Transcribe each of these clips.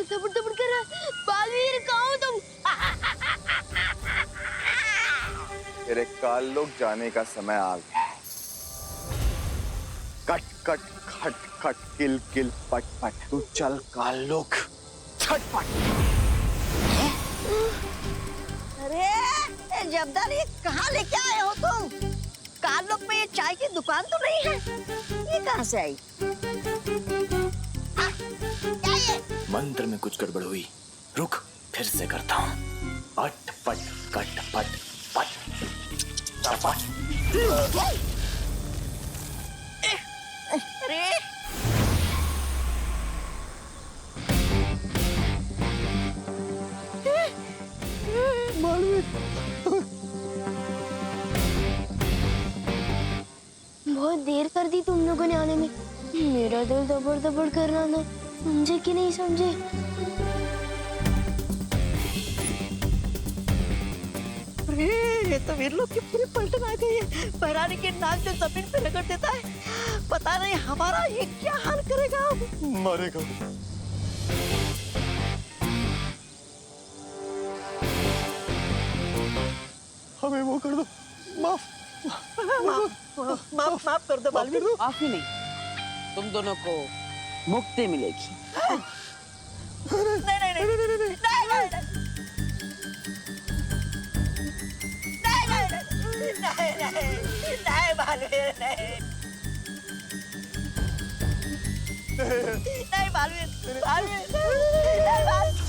दिल धबड़ धबड़ कर रहा है। बालवीर कहाँ हो तुम? तेरे काल्लोक जाने का समय आ गया है। कट कट खट खट किल किल पट पट, तू चल काल्लोक छटपट। अरे जब्दार, ये कहाँ लेके आए हो तुम? काल्लोक में ये चाय की दुकान तो नहीं है? ये कहाँ से आई? क्या ये? मंत्र में कुछ गड़बड़ हुई, रुक फिर से करता हूँ। अट पट कट पट पट चपट। अरे बहुत देर कर दी तुम लोगों ने आने में। मेरा दिल दबड़ दबड़ कर रहा था। समझे कि नहीं समझे? अरे ये तो वीर लोग की पूरी पलटन आ गई है। पहराने के नाक से जमीन पे रगड़ देता है। पता नहीं हमारा ये क्या हाल करेगा। मरेगा। हमें वो कर दो, माफ माफ कर दो बालवीर। माफ ही नहीं, तुम दोनों को मुक्ति मिलेगी। नहीं नहीं नहीं नहीं नहीं नहीं नहीं नहीं बालवीर, नहीं बालवीर, बालवीर नहीं बालवीर।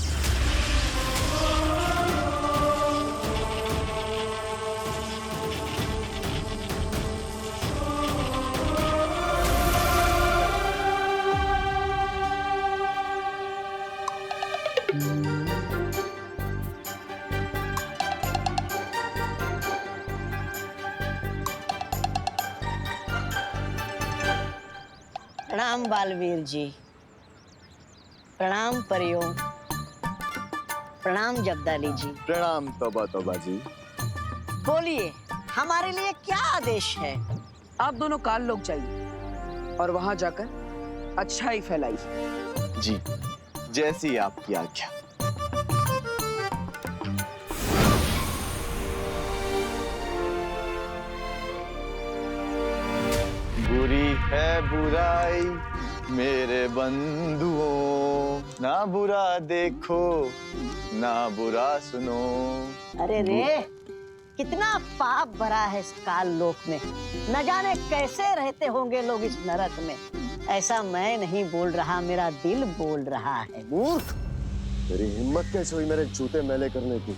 प्रणाम बालवीर जी, प्रणाम परियों, प्रणाम जब्दाली जी। प्रणाम तौबा तौबा जी। बोलिए, हमारे लिए क्या आदेश है? आप दोनों काल्लोक जाइए और वहां जाकर अच्छाई फैलाइए। जी, जैसी आपकी आज्ञा। बुरी है बुराई मेरे बंधुओं, ना बुरा देखो ना बुरा सुनो। अरे रे, कितना पाप भरा है इस काल लोक में। न जाने कैसे रहते होंगे लोग इस नरक में। ऐसा मैं नहीं बोल रहा, मेरा दिल बोल रहा है। मूर्ख, तेरी हिम्मत कैसे हुई मेरे जूते मैले करने की?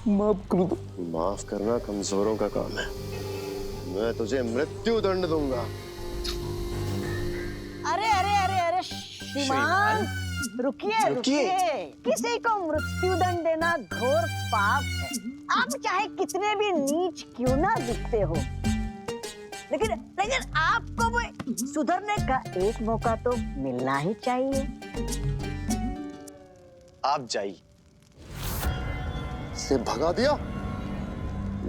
माफ कर दो। माफ करना कमजोरों का काम है। मैं तुझे मृत्यु दंड दूंगा। अरे अरे अरे अरे श्रीमान, रुकिए रुकिए। किसी को मृत्यु दंड देना घोर पाप है। आप चाहे कितने भी नीच क्यों ना दिखते हो, लेकिन लेकिन आपको वो सुधरने का एक मौका तो मिलना ही चाहिए। आप जाइए। से भगा दिया?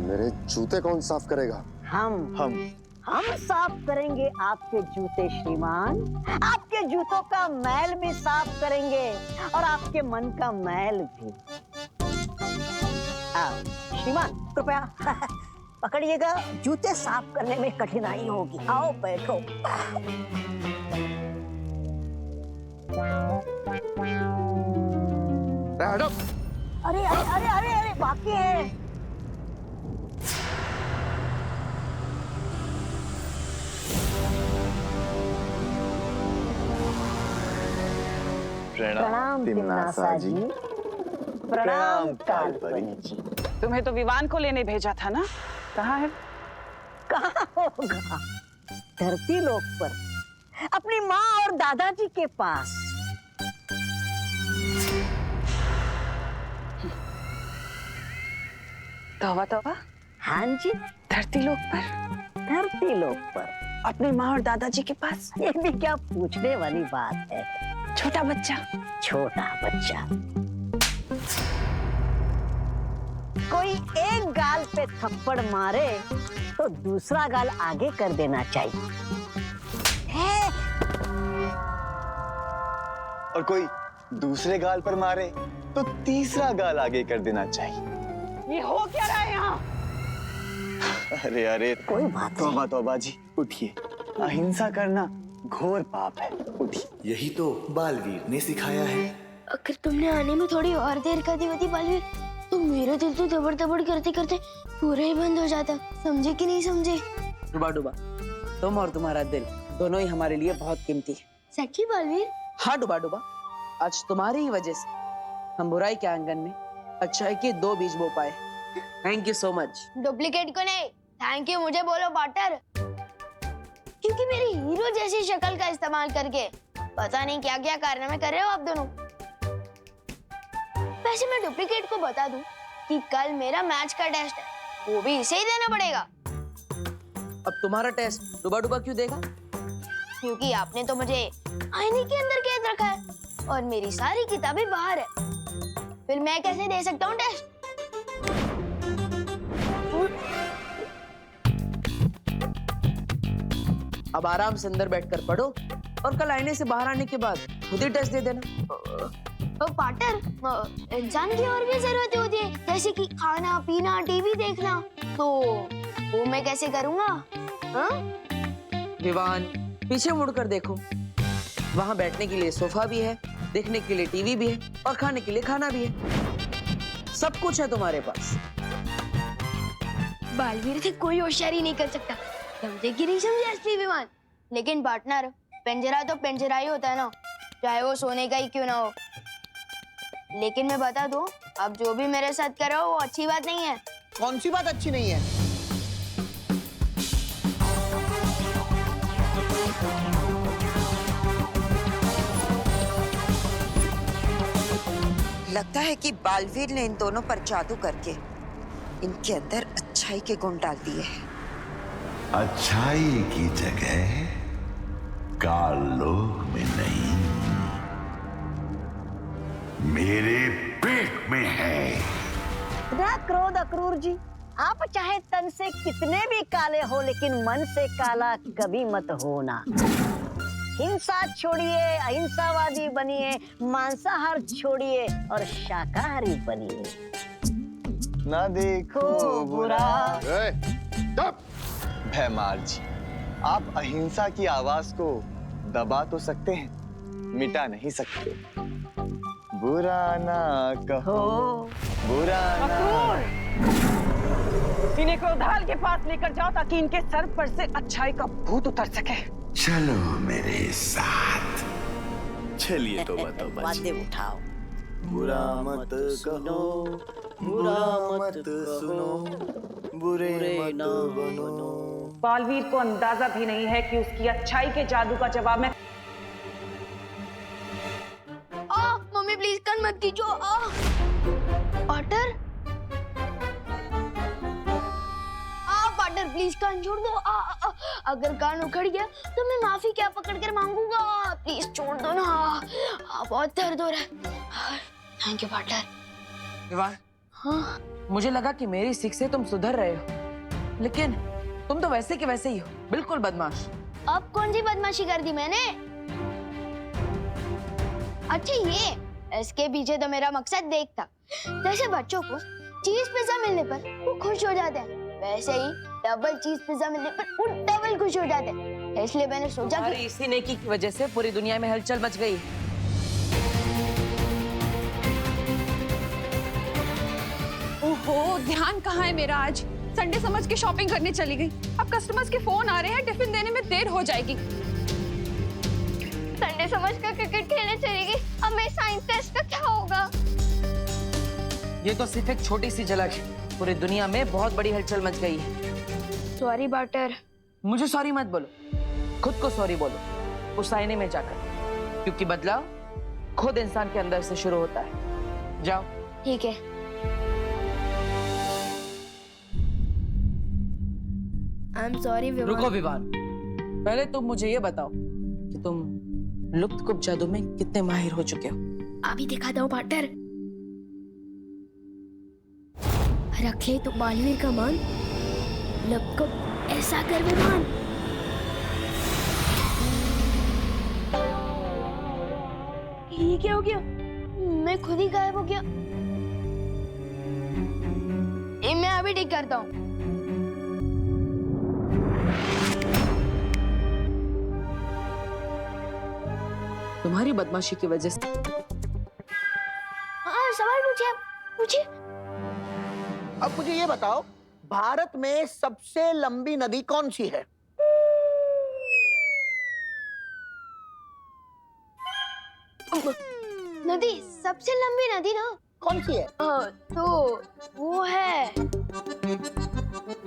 मेरे जूते कौन साफ करेगा? हम साफ करेंगे आपके जूते श्रीमान। आपके जूतों का मैल भी साफ करेंगे और आपके मन का मैल भी। श्रीमान कृपया पकड़िएगा, जूते साफ करने में कठिनाई होगी। आओ बैठो। अरे अरे अरे अरे अरे बाकी है। प्रणाम तिम्नासा जी। प्रणाम कालपरी जी। तुम्हें तो विवान को लेने भेजा था ना, कहाँ है? कहाँ होगा? धरती लोक पर, अपनी माँ और दादाजी के पास। तौबा तौबा। हाँ जी, धरती लोक पर, धरती लोक पर अपनी माँ और दादाजी के पास। ये भी क्या पूछने वाली बात है। छोटा बच्चा, छोटा बच्चा। कोई एक गाल पे थप्पड़ मारे तो दूसरा गाल आगे कर देना चाहिए। और कोई दूसरे गाल पर मारे तो तीसरा गाल आगे कर देना चाहिए। ये हो क्या रहा है यहाँ? अरे अरे कोई बात नहीं। तौबा तौबा जी, उठिए। अहिंसा करना घोर पाप है, उठिए। यही तो बालवीर ने सिखाया है। अगर तुमने आने में थोड़ी और देर कर दी होती बालवीर, तो मेरा दिल तो दबड़ दबड़ करते करते पूरा ही बंद हो जाता। समझे कि नहीं समझे? डुबा डुबा, तुम और तुम्हारा दिल दोनों ही हमारे लिए बहुत कीमती है। सच्ची बालवीर? हाँ डुबा डुबा, आज तुम्हारी ही वजह से हम बुराई के आंगन में अच्छाई के 2 बीज बो पाए। Thank you so much. Duplicate को नहीं, थैंक यू मुझे बोलो पार्टनर, क्योंकि मेरी हीरो जैसी शक्ल का इस्तेमाल करके पता नहीं क्या क्या कारनामे कर रहे हो आप दोनों। वैसे मैं डुप्लीकेट को बता दूं कि कल मेरा मैच का टेस्ट है, वो भी इसे ही देना पड़ेगा। अब तुम्हारा टेस्ट डुबा डुबा क्यों देगा? क्योंकि आपने तो मुझे आईने के अंदर कैद रखा है और मेरी सारी किताबें बाहर है, फिर मैं कैसे दे सकता हूँ टेस्ट? अब आराम से अंदर बैठकर पढ़ो और कल आईने से बाहर आने के बाद खुद ही टेस्ट दे देना। पार्टनर, इंसान की और भी जरूरतें होती है, जैसे कि खाना पीना, टीवी देखना, तो वो मैं कैसे करूँगा? हाँ? विवान, पीछे मुड़कर देखो, वहाँ बैठने के लिए सोफा भी है, देखने के लिए टीवी भी है और खाने के लिए खाना भी है। सब कुछ है तुम्हारे पास। बालवीर से कोई होशियारी नहीं कर सकता, समझे कि नहीं समझे असली विमान? लेकिन पार्टनर, पिंजरा तो पिंजरा ही होता है ना, चाहे वो सोने का ही क्यों ना हो। लेकिन मैं बता दूं, अब जो भी मेरे साथ कर रहे हो वो अच्छी बात नहीं है। कौन सी बात अच्छी नहीं है? लगता है कि बालवीर ने इन दोनों पर जादू करके इनके अंदर अच्छाई के गुण डाल दिए हैं। अच्छाई की जगह काललोक में नहीं, मेरे पेट में है। ना क्रोध अक्रूर जी, आप चाहे तन से कितने भी काले हो, लेकिन मन से काला कभी मत होना। हिंसा छोड़िए, अहिंसावादी बनिए, मांसाहार छोड़िए और शाकाहारी बनिए। ना देखो बुरा। भैमार जी, आप अहिंसा की आवाज को दबा तो सकते हैं, मिटा नहीं सकते। बुरा ना कहो, बुरा ना। इन्हें क्रोधाल के पास लेकर जाओ ताकि इनके सर पर से अच्छाई का भूत उतर सके। चलो मेरे साथ। चलिए तौबा तौबा जी। बातें उठाओ। बुरा मत कहो, बुरा मत सुनो, बुरे मत बनो। बालवीर को अंदाजा भी नहीं है कि उसकी अच्छाई के जादू का जवाब में। मम्मी प्लीज कान मत कीजो। पार्टनर, पार्टनर प्लीज कान छोड़ दो। अगर कान उखड़ गया तो मैं माफी क्या पकड़ कर मांगूंगा, प्लीज छोड़ दो ना। बहुत दर्द हो रहा है। Thank you partner. विवान, हाँ? मुझे लगा कि मेरी सीख से तुम सुधर रहे हो, लेकिन तुम तो वैसे के वैसे ही हो, बिल्कुल बदमाश। अब कौन सी बदमाशी कर दी मैंने? अच्छा, ये इसके पीछे तो मेरा मकसद देख था। जैसे बच्चों को चीज पिज्जा मिलने पर वो खुश हो जाते हैं, वैसे ही डबल चीज पिज्जा मिलने पर वो डबल खुश हो जाते हैं। इसलिए मैंने सोचा कि इसी नेकी की वजह से पूरी दुनिया में हलचल मच गई। ओहो, ध्यान कहाँ है मेरा? आज संडे समझ के शॉपिंग करने चली गई, अब कस्टमर्स के फोन आ रहे हैं, टिफिन देने में देर हो जाएगी। संडे समझ कर क्रिकेट खेलने चली गई, अब मेरे साइंस टेस्ट का क्या होगा? ये तो सिर्फ एक छोटी सी झलक है, पूरी दुनिया में बहुत बड़ी हलचल मच गई है। Sorry partner. मुझे सॉरी मत बोलो, खुद को सॉरी बोलो उस आईने में जाकर, क्योंकि बदलाव खुद इंसान के अंदर से शुरू होता है। जाओ। ठीक है। I am sorry Vivaan. रुको विवान, पहले तुम मुझे ये बताओ कि तुम लुप्तकुप जादू में कितने माहिर हो चुके हो? अभी दिखाता हूँ पार्टनर। रख ले तो बालवीर का मान, लुप्तकुप ऐसा कर विमान। ये क्या हो गया? मैं खुद ही गायब हो गया। ये मैं अभी ठीक करता हूँ। तुम्हारी बदमाशी की वजह से। हाँ, सवाल पूछिए, पूछिए। अब मुझे ये बताओ, भारत में सबसे लंबी नदी कौन सी है? नदी, सबसे लंबी नदी ना कौन सी है? तो वो है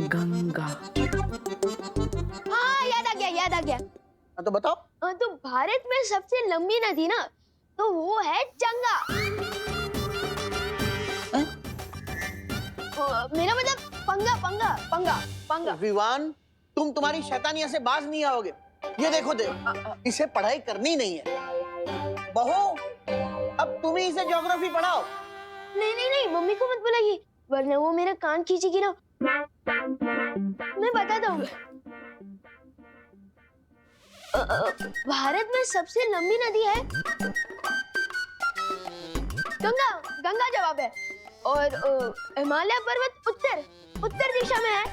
गंगा। हाँ, याद आ गया, याद आ गया। हाँ, तो बताओ। तो भारत में सबसे लंबी नदी ना, तो वो है गंगा। मेरा मतलब पंगा, पंगा, पंगा, पंगा। विवान, तुम तुम्हारी शैतानिया से बाज नहीं आओगे। ये देखो इसे पढ़ाई करनी नहीं है। बहू, अब तुम ही इसे ज्योग्राफी पढ़ाओ। नहीं नहीं नहीं, मम्मी को मत बुलाइए, वरना वो मेरा कान खींचेगी ना। मैं बताता हूँ। भारत में सबसे लंबी नदी है गंगा। गंगा जवाब है। और हिमालय पर्वत उत्तर दिशा में है।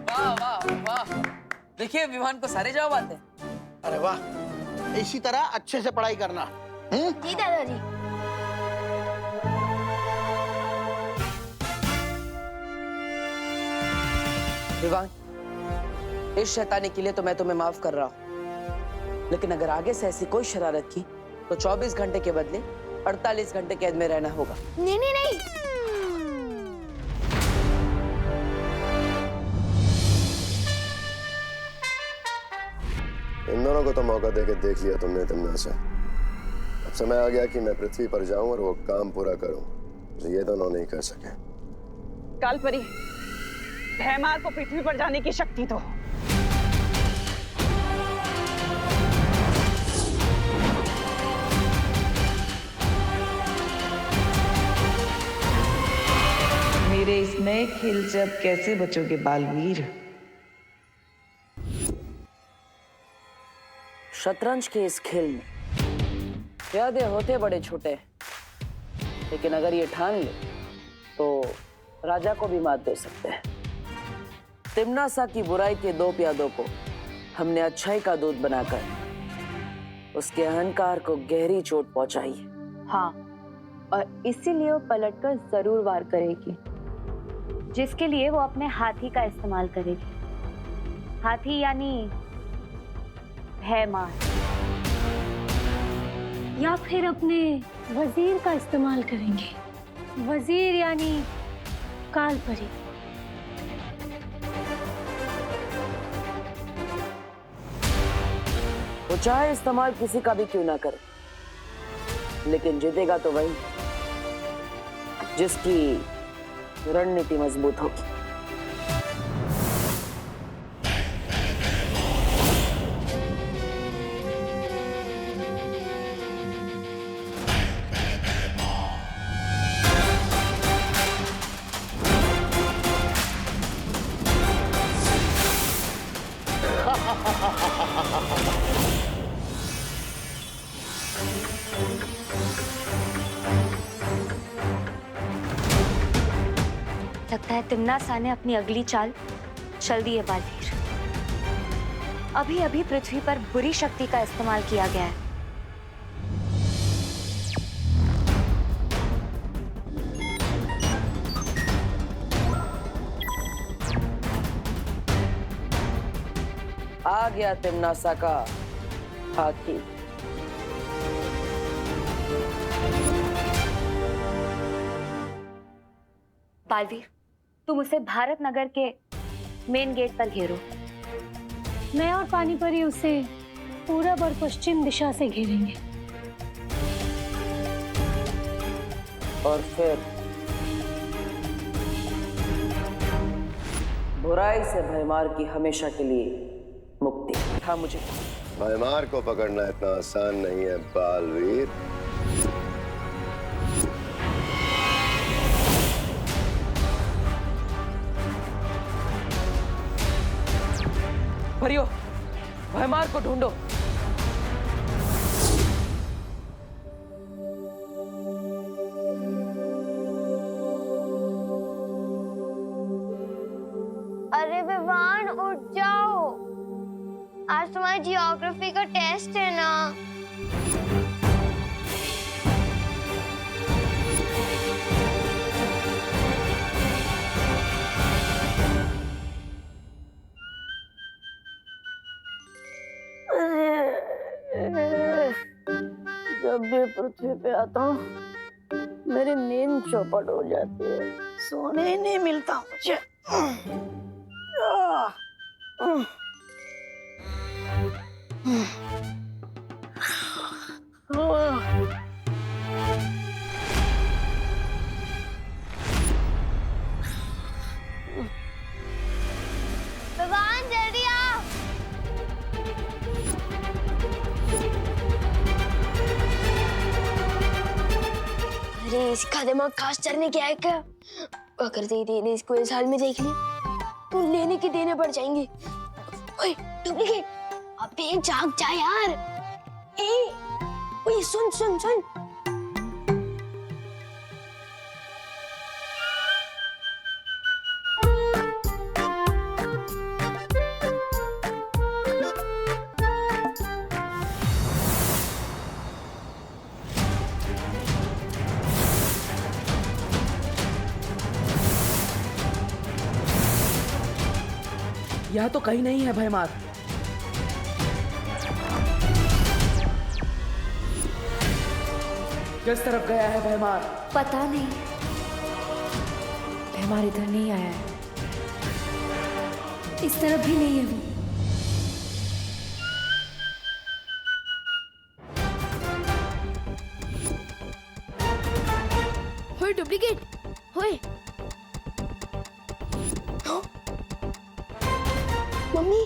वाह वाह वाह, देखिए विमान को सारे जवाब आते हैं। अरे वाह, इसी तरह अच्छे से पढ़ाई करना। जी दादाजी। विवान, इस शैतानी के लिए तो मैं तुम्हें माफ कर रहा हूँ, लेकिन अगर आगे से ऐसी कोई शरारत की तो 24 घंटे के बदले 48 घंटे कैद में रहना होगा। नहीं नहीं नहीं। इन दोनों को तो मौका देके देख लिया तुमने तिम्नासा। अब समय आ गया कि मैं पृथ्वी पर जाऊं और वो काम पूरा करूं जो ये दोनों नहीं कर सके। कालपरी, भैमार को पृथ्वी पर जाने की शक्ति तो मेरे इस नए खेल से अब कैसे बचोगे बालवीर? शतरंज के इस खेल में प्यादे होते बड़े छोटे, लेकिन अगर ये ठान ले तो राजा को भी मात दे सकते हैं। तिम्नासा की बुराई के 2 प्यादों को हमने अच्छाई का दूत बनाकर उसके अहंकार को गहरी चोट पहुंचाई है। हाँ, और इसीलिए वो पलटकर जरूर वार करेगी, जिसके लिए वो अपने हाथी का इस्तेमाल करेगी। हाथी यानी भैमार, या फिर अपने वजीर का इस्तेमाल करेंगे। वजीर यानी कालपरी। वो चाहे इस्तेमाल किसी का भी क्यों ना करे, लेकिन जीतेगा तो वही जिसकी रणनीति मजबूत होगी। लगता है तिम्नासा ने अपनी अगली चाल चल दी है बालवीर। अभी अभी पृथ्वी पर बुरी शक्ति का इस्तेमाल किया गया है। आ गया तिम्नासा का हाथी। बालवीर, तुम उसे भारत नगर के मेन गेट पर घेरो। मैं और पानीपरी उसे पूरब और पश्चिम दिशा से घेरेंगे। और फिर बुराई से भयमार की हमेशा के लिए मुक्ति। हाँ, मुझे भयमार को पकड़ना इतना आसान नहीं है बालवीर। को ढूंढो। अरे विवान उठ जाओ, आज तुम्हारी जियोग्राफी का टेस्ट है ना। जब भी पृथ्वी पे आता हूँ मेरी नींद चौपट हो जाती है, सोने ही नहीं मिलता मुझे। विवान जल्दी आओ। अरे इसका दिमाग खास चढ़ने क्या है क्या? अगर दीदी ने इसको इस हाल में देख लिया तो लेने के देने पड़ जाएंगे। ओए डुप्लीकेट, अबे जाग जा यार। ओए सुन सुन सुन। यहाँ तो कहीं नहीं है भयमार। किस तरफ गया है भयमार? पता नहीं, हमारे इधर नहीं आया है, इस तरफ भी नहीं है वो। होए डुप्लीकेट, होए। मम्मी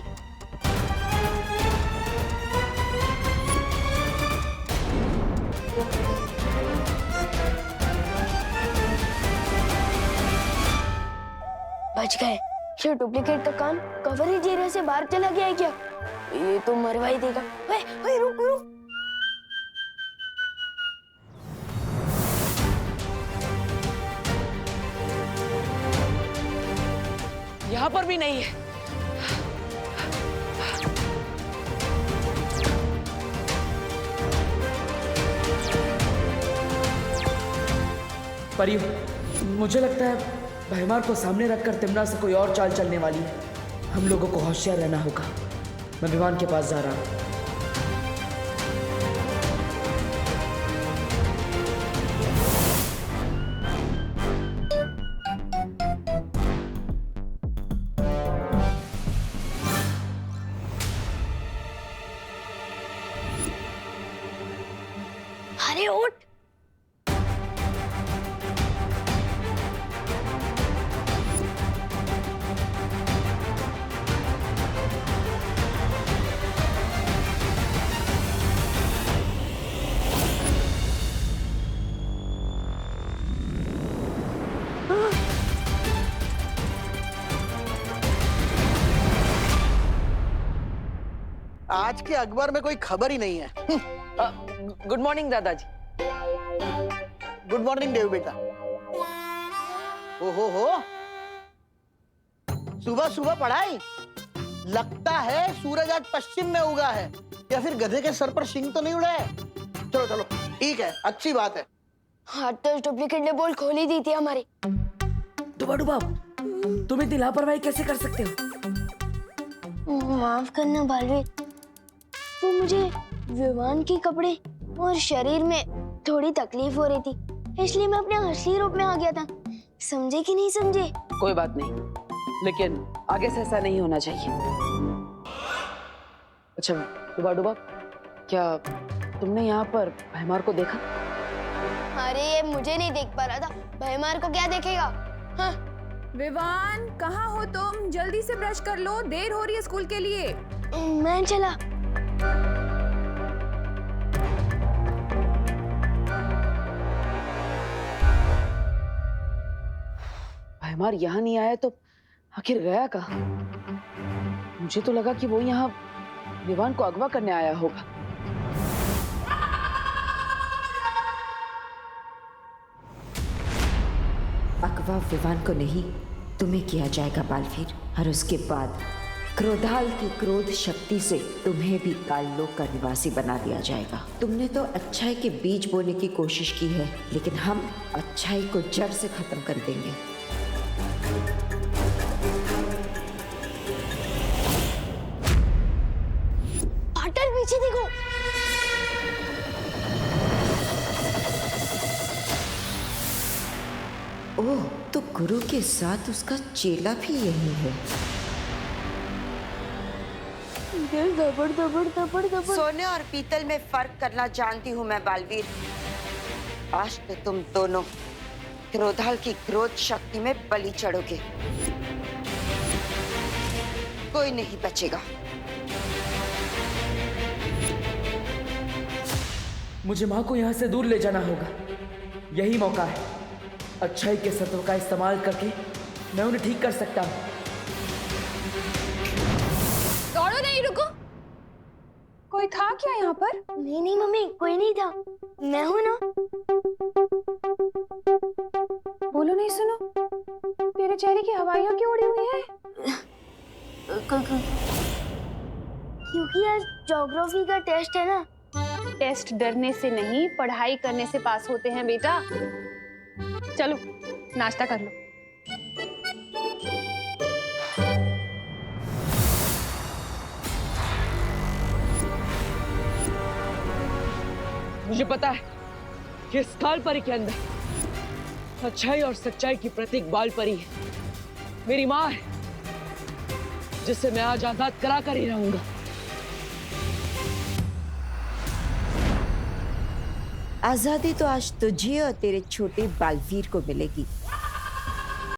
बच गए। ये डुप्लीकेट का कान कवरेज एरिया से बाहर चला गया है क्या? ये तो मरवा ही देगा। ओए ओए रुक रुक। यहाँ पर भी नहीं है। परियो, मुझे लगता है भयमार को सामने रखकर तिमना से कोई और चाल चलने वाली है। हम लोगों को होशियार रहना होगा। मैं विमान के पास जा रहा हूँ। अरे उठ। आज के अखबार में कोई खबर ही नहीं है। गुड मॉर्निंग दादाजी। गुड मॉर्निंग देव बेटा। ओहो हो, सुबह सुबह पढ़ाई। लगता है सूरज आज पश्चिम में उगा है, या फिर गधे के सर पर शिंग तो नहीं उड़ा है। चलो चलो ठीक है, अच्छी बात है। हाँ तो डुप्लीकेट ने बोल खोल ही दी थी हमारी। डुबा डुबा, तुम इतनी लापरवाही कैसे कर सकते हो? माफ करना बालवीर, वो मुझे विमान के कपड़े और शरीर में थोड़ी तकलीफ हो रही थी, इसलिए मैं अपने असली रूप में आ गया था। समझे कि नहीं समझे? कोई बात नहीं, लेकिन आगे से ऐसा नहीं होना चाहिए। अच्छा डुबा डुबा, क्या तुमने यहाँ पर भयमार को देखा? अरे ये मुझे नहीं देख पा रहा था, भयमार को क्या देखेगा? हाँ। विवान कहाँ हो तुम? जल्दी से ब्रश कर लो, देर हो रही है स्कूल के लिए। मैं चला। भयमार यहाँ नहीं आया तो आखिर गया कहाँ? मुझे तो लगा कि वो यहाँ विवान को अगवा करने आया होगा। अगवा विवान को नहीं, तुम्हें किया जाएगा बालवीर। और उसके बाद क्रोधाल की क्रोध शक्ति से तुम्हें भी काललोक का निवासी बना दिया जाएगा। तुमने तो अच्छाई के बीज बोने की कोशिश की है, लेकिन हम अच्छाई को जड़ से खत्म कर देंगे। पाटल पीछे देखो। ओह, तो गुरु के साथ उसका चेला भी यही है। दिल दबड़ दबड़ दबड़ दबड़। सोने और पीतल में फर्क करना जानती हूँ मैं बालवीर। आज तो तुम दोनों क्रोधाल की क्रोध शक्ति में बलि चढ़ोगे। कोई नहीं बचेगा। मुझे माँ को यहाँ से दूर ले जाना होगा। यही मौका है। अच्छाई के सत्व का इस्तेमाल करके मैं उन्हें ठीक कर सकता हूँ। दौड़ो नहीं, रुको। कोई था क्या यहाँ पर? नहीं नहीं मम्मी, कोई नहीं था, मैं हूं ना। बोलो नहीं, सुनो। तेरे चेहरे की हवाइयाँ क्यों उड़ी हुई है? क्योंकि आज ज्योग्राफी का टेस्ट है ना। टेस्ट डरने से नहीं, पढ़ाई करने से पास होते हैं बेटा। चलो नाश्ता कर लो। मुझे पता है कि इस काल परी के अंदर अच्छाई और सच्चाई की प्रतीक बाल परी है। मेरी माँ है, जिसे मैं आज आजाद करा कर ही रहूंगा। आजादी तो आज तुझे और तेरे छोटे बालवीर को मिलेगी।